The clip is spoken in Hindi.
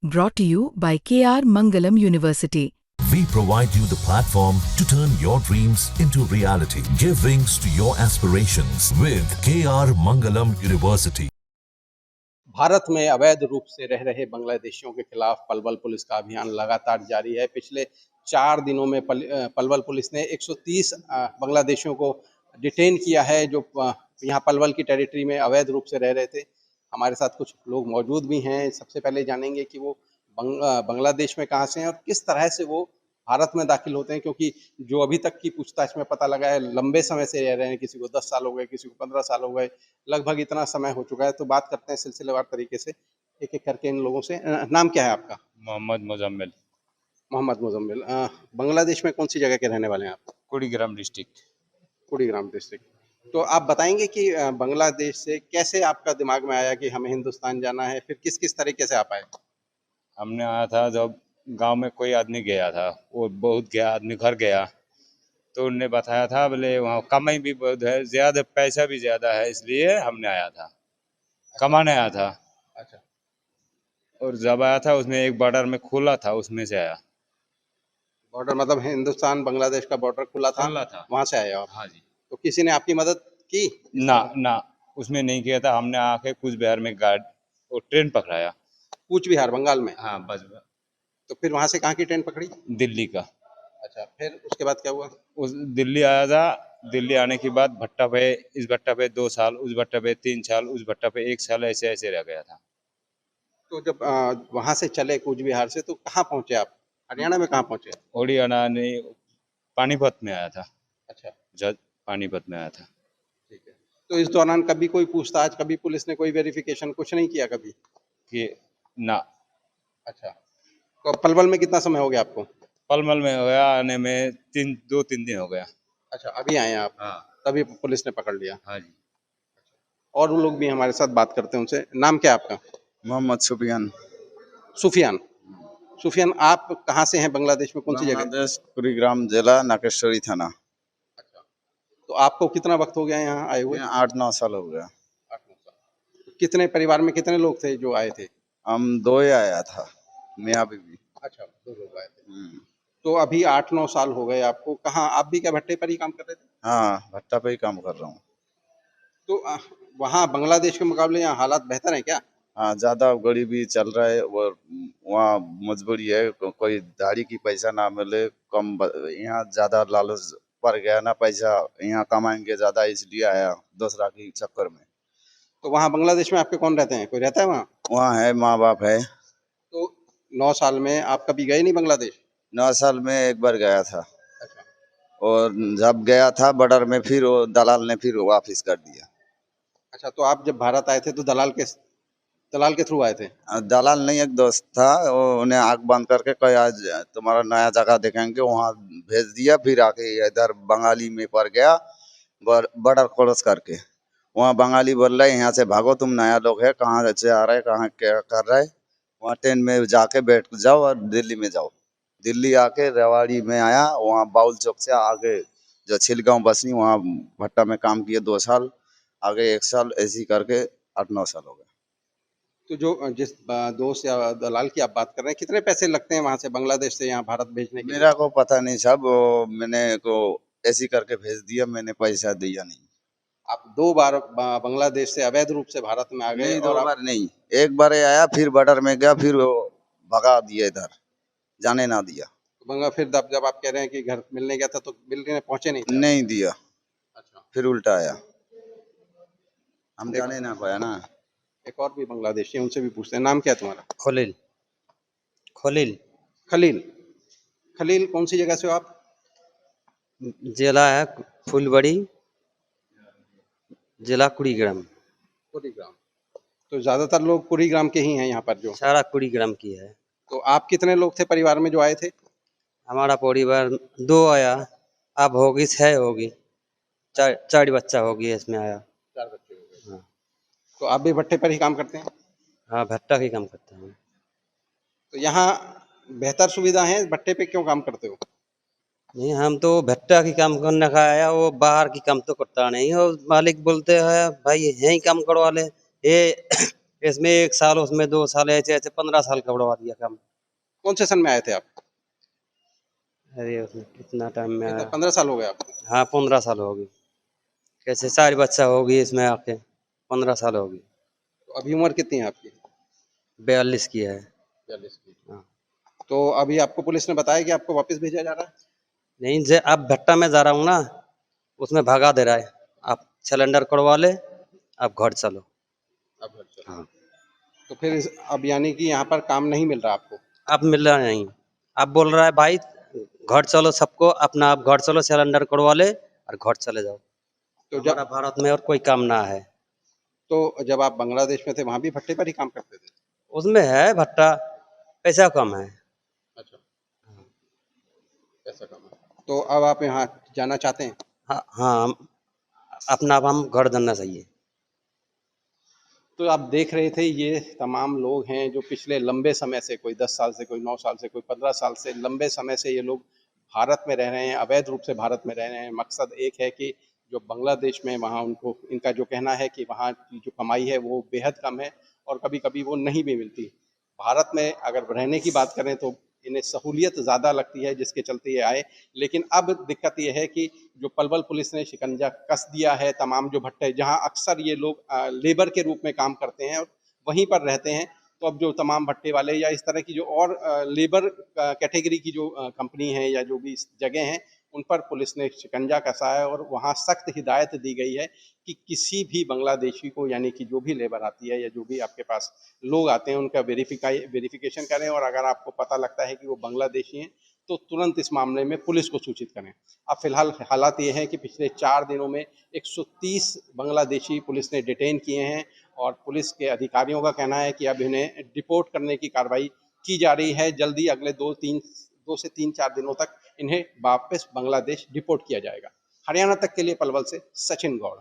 Brought to you by KR Mangalam University. We provide you the platform to turn your dreams into reality. Give wings to your aspirations with KR Mangalam University. Bharat में अवैध रूप से रह रहे बांग्लादेशियों के खिलाफ पलवल पुलिस का अभियान लगातार जारी है। पिछले 4 दिनों में पलवल पुलिस ने 130 बांग्लादेशियों को डिटेन किया है जो यहाँ पलवल की टेरिटरी में अवैध रूप से रह रहे थे। हमारे साथ कुछ लोग मौजूद भी हैं। सबसे पहले जानेंगे कि वो बांग्लादेश में कहाँ से हैं और किस तरह से वो भारत में दाखिल होते हैं, क्योंकि जो अभी तक की पूछताछ में पता लगा है लंबे समय से रह रहे हैं। किसी को 10 साल हो गए, किसी को 15 साल हो गए, लगभग इतना समय हो चुका है। तो बात करते हैं सिलसिलेवार तरीके से एक एक करके इन लोगों से। नाम क्या है आपका? मोहम्मद मुजम्मिल। मोहम्मद मुजम्मिल। बांग्लादेश में कौन सी जगह के रहने वाले हैं आप? कुड़ीग्राम डिस्ट्रिक्ट। कुड़ीग्राम डिस्ट्रिक्ट। तो आप बताएंगे कि बांग्लादेश से कैसे आपका दिमाग में आया कि हमें हिंदुस्तान जाना है, फिर किस किस तरीके से आप आए? हमने आया था जब गांव में कोई आदमी गया था, वो बहुत गया आदमी घर गया तो उनने बताया था बोले वहाँ कमाई भी बहुत है, ज्यादा पैसा भी ज्यादा है, इसलिए हमने आया था, कमाने आया था। अच्छा, और जब आया था उसमें एक बॉर्डर में खुला था, उसमें से आया। बॉर्डर मतलब हिंदुस्तान बांग्लादेश का बॉर्डर खुला था, वहां से आए आप? हाँ जी। तो किसी ने आपकी मदद की? ना ना, उसमें नहीं किया था। हमने आके कूच बिहार में गार्ड और ट्रेन पकड़ाया। कूच बिहार बंगाल में? हाँ बस। तो फिर वहां से कहाँ की ट्रेन पकड़ी? दिल्ली का। अच्छा, फिर उसके बाद क्या हुआ? उस दिल्ली आया था। दिल्ली आने के बाद भट्टा पे, इस भट्टा पे 2 साल, उस भट्टा पे 3 साल, उस भट्टा पे 1 साल, ऐसे ऐसे रह गया था। तो जब वहां से चले कूच बिहार से तो कहाँ पहुंचे आप? हरियाणा में कहाँ पहुंचे? हरियाणा ने पानीपत में आया था। अच्छा, जज पानीपत में आया था। ठीक है। तो इस दौरान कभी कोई पूछताछ, कभी पुलिस ने कोई वेरिफिकेशन कुछ नहीं किया कभी? कि ना। अच्छा, तो पलवल में कितना समय हो गया आपको? पलमल में हो गया आने में 2-3 दिन हो गया। अच्छा, अभी आए हैं आप? हाँ। तभी पुलिस ने पकड़ लिया? हाँ जी। और वो लोग भी हमारे साथ बात करते हैं उनसे। नाम क्या है आपका? मोहम्मद सुफियान। सुफियान। सुफियान, आप कहाँ से हैं बांग्लादेश में, कौन सी जगह? बांग्लादेश कुड़ीग्राम जिला नाकेश्वरी थाना। अच्छा, तो आपको कितना वक्त हो गया यहाँ आए हुए? 8-9 साल हो गया। 8-9 साल। तो कितने परिवार में कितने लोग थे जो आए थे? हम 2 ही आया था, मियाँ बीवी। अच्छा, 2 लोग आए थे। तो अभी 8-9 साल हो गए आपको। कहाँ, आप भी क्या भट्टे पर ही काम कर रहे थे? हाँ, भट्टा पे ही काम कर रहा हूँ। तो वहाँ बांग्लादेश के मुकाबले यहाँ हालात बेहतर हैं क्या? हाँ, ज़्यादा गरीबी चल रहा है और वहाँ मजबूरी है, कोई दाढ़ी की पैसा ना मिले, यहाँ ज़्यादा लालच पड़ गया ना, पैसा यहाँ कमाएंगे ज़्यादा, इसलिए आया दूसरा के चक्कर में। तो वहाँ बांग्लादेश में आपके कौन रहते हैं? कोई रहता है वहाँ? वहाँ है, माँ बाप है। तो 9 साल में आप कभी गए नहीं बांग्लादेश? 9 साल में एक बार गया था। अच्छा। और जब गया था बॉर्डर में, फिर वो दलाल ने फिर वापिस कर दिया। अच्छा, तो आप जब भारत आए थे तो दलाल के थ्रू आए थे? दलाल नहीं, एक दोस्त था, वो उन्हें आंख बंद करके कहे आज तुम्हारा नया जगह दिखाएंगे, वहाँ भेज दिया। फिर आके इधर बंगाली में पड़ गया, बॉर्डर क्रॉस करके। वहाँ बंगाली बोल रहे यहाँ से भागो, तुम नया लोग है, कहाँ से आ रहे, कहाँ क्या कर रहे। वहाँ ट्रेन में जाके बैठ जाओ और दिल्ली में जाओ। दिल्ली आके रेवाड़ी में आया, वहाँ बाउल चौक से आगे जो छिलगांव बसनी, वहाँ भट्टा में काम किए 2 साल, आगे 1 साल, ऐसी करके 8-9 साल हो गए। तो जो जिस दोस्त या दलाल की आप बात कर रहे हैं, कितने पैसे लगते हैं वहाँ से बांग्लादेश से यहाँ भारत भेजने के लिए? मेरा को पता नहीं साहब, मैंने को ऐसी करके भेज दिया, मैंने पैसा दिया नहीं। आप 2 बार बांग्लादेश से अवैध रूप से भारत में आ गए नहीं, और 2 आप बार नहीं, एक बार आया, फिर बॉर्डर में गया, फिर वो भगा दिया, इधर जाने ना दिया। फिर जब आप कह रहे हैं कि घर मिलने गया था तो मिलने पहुंचे नहीं थे आप? नहीं दिया, अच्छा। फिर उल्टा आया, हम देखो, जाने ना पाया ना। एक और भी बांग्लादेशी हैं, उनसे भी पूछते हैं। नाम क्या है तुम्हारा? खलील। खलील। खलील। खलील, कौन सी जगह से हो आप? जिला है फुलबड़ी, जिला कुड़ीग्राम। कुड़ीग्राम। तो ज्यादातर लोग कुड़ीग्राम के ही हैं यहाँ पर जो? सारा कुड़ीग्राम की है। तो आप कितने लोग थे परिवार में जो आए थे? हमारा परिवार 2 आया, अब होगी 6 होगी, 4 बच्चा होगी इसमें आया। 4 बच्चे हो गए। हाँ। तो आप भी भट्टे पर ही काम करते हैं? हाँ, भट्टा ही काम करते हैं। तो यहाँ बेहतर सुविधा है, भट्टे पे क्यों काम करते हो? नहीं, हम तो भट्टा की काम करने का आया, वो बाहर की काम तो करता नहीं। और मालिक बोलते हैं भाई यहीं काम करवा ले, ये इसमें 1 साल, उसमें 2 साल, ऐसे ऐसे 15 साल का बढ़वा दिया काम। कौन से सन में आए थे आप? अरे उसमें कितना टाइम में आया? 15 साल हो गए आपको। हाँ 15 साल होगी। कैसे 4 बच्चा होगी इसमें आके, 15 साल होगी। तो अभी उम्र कितनी है आपकी? 42 की है। 42 की। हाँ। तो अभी आपको पुलिस ने बताया कि आपको वापस भेजा जा रहा है? नहीं जे अब भट्टा में जा रहा हूँ ना, उसमें भगा दे रहा है, आप सिलेंडर करवा ले, आप घर चलो। अब घर चलो। हाँ। तो फिर अब यानी कि यहाँ पर काम नहीं मिल रहा आपको? अब मिल रहा नहीं, अब बोल रहा है भाई घर चलो, सबको अपना आप घर चलो, सिलेंडर करवा ले और घर चले जाओ। तो हमारा जब भारत में और कोई काम ना है। तो जब आप बांग्लादेश में थे वहाँ भी भट्टे पर ही काम करते थे? उसमें है भट्टा, पैसा कम है। अच्छा, ऐसा काम है। तो अब आप यहाँ जाना चाहते हैं? हाँ हाँ, अपना अब हम घर जाना चाहिए। तो आप देख रहे थे ये तमाम लोग हैं जो पिछले लंबे समय से, कोई 10 साल से, कोई 9 साल से, कोई 15 साल से, लंबे समय से ये लोग भारत में रह रहे हैं, अवैध रूप से भारत में रह रहे हैं। मकसद एक है कि जो बांग्लादेश में वहाँ उनको, इनका जो कहना है कि वहाँ की जो कमाई है वो बेहद कम है और कभी-कभी वो नहीं भी मिलती। भारत में अगर रहने की बात करें तो इन्हें सहूलियत ज़्यादा लगती है जिसके चलते ये आए। लेकिन अब दिक्कत ये है कि जो पलवल पुलिस ने शिकंजा कस दिया है तमाम जो भट्टे जहां अक्सर ये लोग लेबर के रूप में काम करते हैं और वहीं पर रहते हैं, तो अब जो तमाम भट्टे वाले या इस तरह की जो और लेबर कैटेगरी की जो कंपनी है या जो भी इस जगह हैं, उन पर पुलिस ने शिकंजा कसा है और वहाँ सख्त हिदायत दी गई है कि किसी भी बांग्लादेशी को, यानी कि जो भी लेबर आती है या जो भी आपके पास लोग आते हैं, उनका वेरिफिकेशन करें और अगर आपको पता लगता है कि वो बांग्लादेशी हैं तो तुरंत इस मामले में पुलिस को सूचित करें। अब फिलहाल हालात ये है कि पिछले 4 दिनों में 130 बांग्लादेशी पुलिस ने डिटेन किए हैं और पुलिस के अधिकारियों का कहना है कि अब इन्हें डिपोर्ट करने की कार्रवाई की जा रही है। जल्दी अगले 2 से 3-4 दिनों तक इन्हें वापस बांग्लादेश डिपोर्ट किया जाएगा। हरियाणा तक के लिए पलवल से सचिन गौड़।